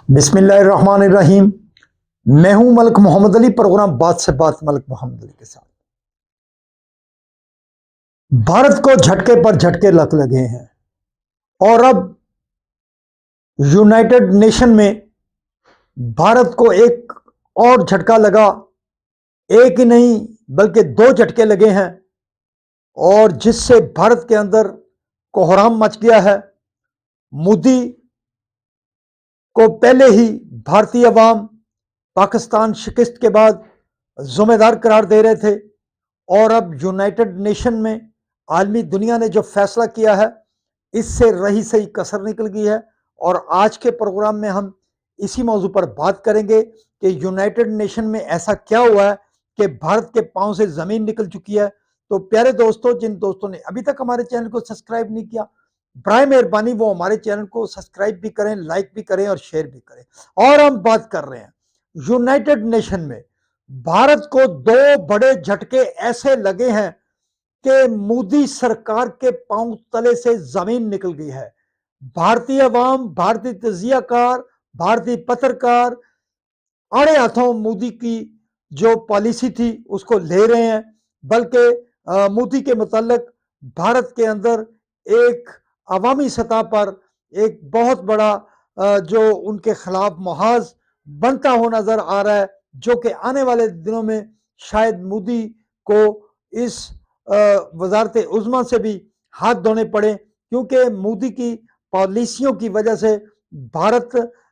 बिस्मिल्लाहिर्रहमानिर्रहीम। मैं हूं मलिक मोहम्मद अली। प्रोग्राम बात से बात मलिक मोहम्मद अली के साथ। भारत को झटके पर झटके लगे हैं और अब यूनाइटेड नेशन में भारत को एक और झटका लगा। एक ही नहीं बल्कि दो झटके लगे हैं और जिससे भारत के अंदर कोहराम मच गया है। मोदी को पहले ही भारतीय अवाम पाकिस्तान शिकस्त के बाद जिम्मेदार करार दे रहे थे और अब यूनाइटेड नेशन में आलमी दुनिया ने जो फैसला किया है इससे रही सही कसर निकल गई है। और आज के प्रोग्राम में हम इसी मौजू पर बात करेंगे कि यूनाइटेड नेशन में ऐसा क्या हुआ है कि भारत के पांव से जमीन निकल चुकी है। तो प्यारे दोस्तों, जिन दोस्तों ने अभी तक हमारे चैनल को सब्सक्राइब नहीं किया, बराए मेहरबानी वो हमारे चैनल को सब्सक्राइब भी करें, लाइक भी करें और शेयर भी करें। और हम बात कर रहे हैं यूनाइटेड नेशन में भारत को दो बड़े झटके ऐसे लगे हैं कि मोदी सरकार के पांव तले से जमीन निकल गई है। भारतीय अवाम, भारतीय तजियाकार, भारतीय पत्रकार आड़े हाथों मोदी की जो पॉलिसी थी उसको ले रहे हैं। बल्कि मोदी के मुतालिक भारत के अंदर एक अवामी सतह पर एक बहुत बड़ा जो उनके खिलाफ मुहाज बनता हुआ नजर आ रहा है, जो कि आने वाले दिनों में शायद मोदी को इस वजारत उज़्मा से भी हाथ धोने पड़े, क्योंकि मोदी की पॉलिसियों की वजह से भारत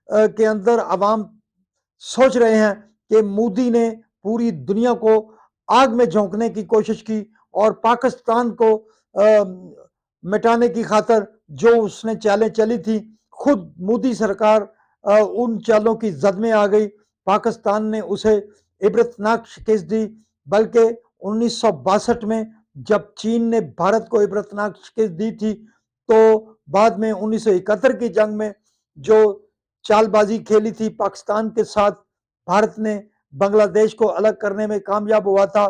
के अंदर अवाम सोच रहे हैं कि मोदी ने पूरी दुनिया को आग में झोंकने की कोशिश की और पाकिस्तान को मिटाने की खातर जो उसने चालें चली थी, खुद मोदी सरकार उन चालों की जद में आ गई। पाकिस्तान ने उसे इबरतनाक शिकस्त दी। बल्कि 1962 में जब चीन ने भारत को इबरतनाक शिकस्त दी थी, तो बाद में 1971 की जंग में जो चालबाजी खेली थी पाकिस्तान के साथ, भारत ने बांग्लादेश को अलग करने में कामयाब हुआ था।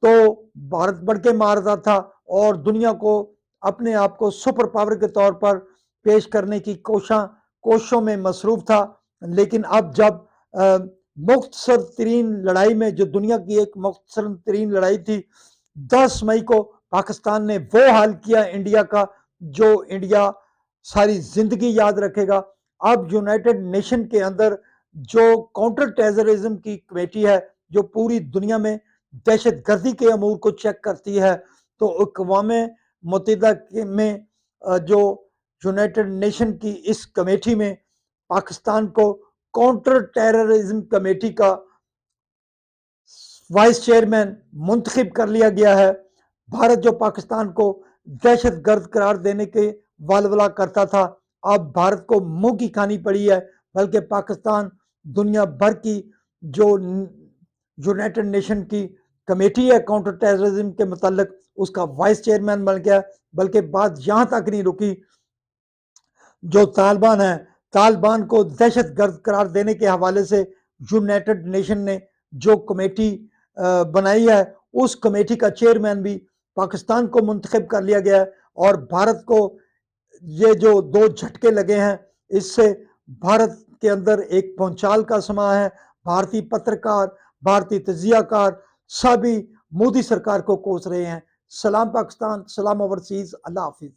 तो भारत बढ़ के मार रहा था और दुनिया को अपने आप को सुपर पावर के तौर पर पेश करने की कोशिशों में मसरूफ था। लेकिन अब जब मुख्तसर तरीन लड़ाई में, जो दुनिया की एक मुख्तसर तरीन लड़ाई थी, 10 मई को पाकिस्तान ने वो हाल किया इंडिया का जो इंडिया सारी जिंदगी याद रखेगा। अब यूनाइटेड नेशन के अंदर जो काउंटर टेररिज्म की कमेटी है, जो पूरी दुनिया में दहशत गर्दी के अमूर को चेक करती है, तो अक़वाम मुत्तहिदा में जो यूनाइटेड नेशन की इस कमेटी में पाकिस्तान को काउंटर टेररिज्म कमेटी का वाइस चेयरमैन मुंतखब कर लिया गया है। भारत जो पाकिस्तान को दहशत गर्द करार देने के वालवला करता था, अब भारत को मुंह की खानी पड़ी है। बल्कि पाकिस्तान दुनिया भर की जो यूनाइटेड नेशन की कमेटी है काउंटर टेररिज्म के मुतालिक, उसका वाइस चेयरमैन बन गया। बल्कि बात यहां तक नहीं रुकी, जो तालिबान है, तालिबान को दहशत गर्द करार देने के हवाले से यूनाइटेड नेशन ने जो कमेटी बनाई है, उस कमेटी का चेयरमैन भी पाकिस्तान को मुंतखब कर लिया गया है। और भारत को ये जो दो झटके लगे हैं, इससे भारत के अंदर एक भूचाल का समा है। भारतीय पत्रकार, भारतीय तजियाकार सभी मोदी सरकार को कोस रहे हैं। सलाम पाकिस्तान, सलाम ओवरसीज, अल्लाह हाफिज।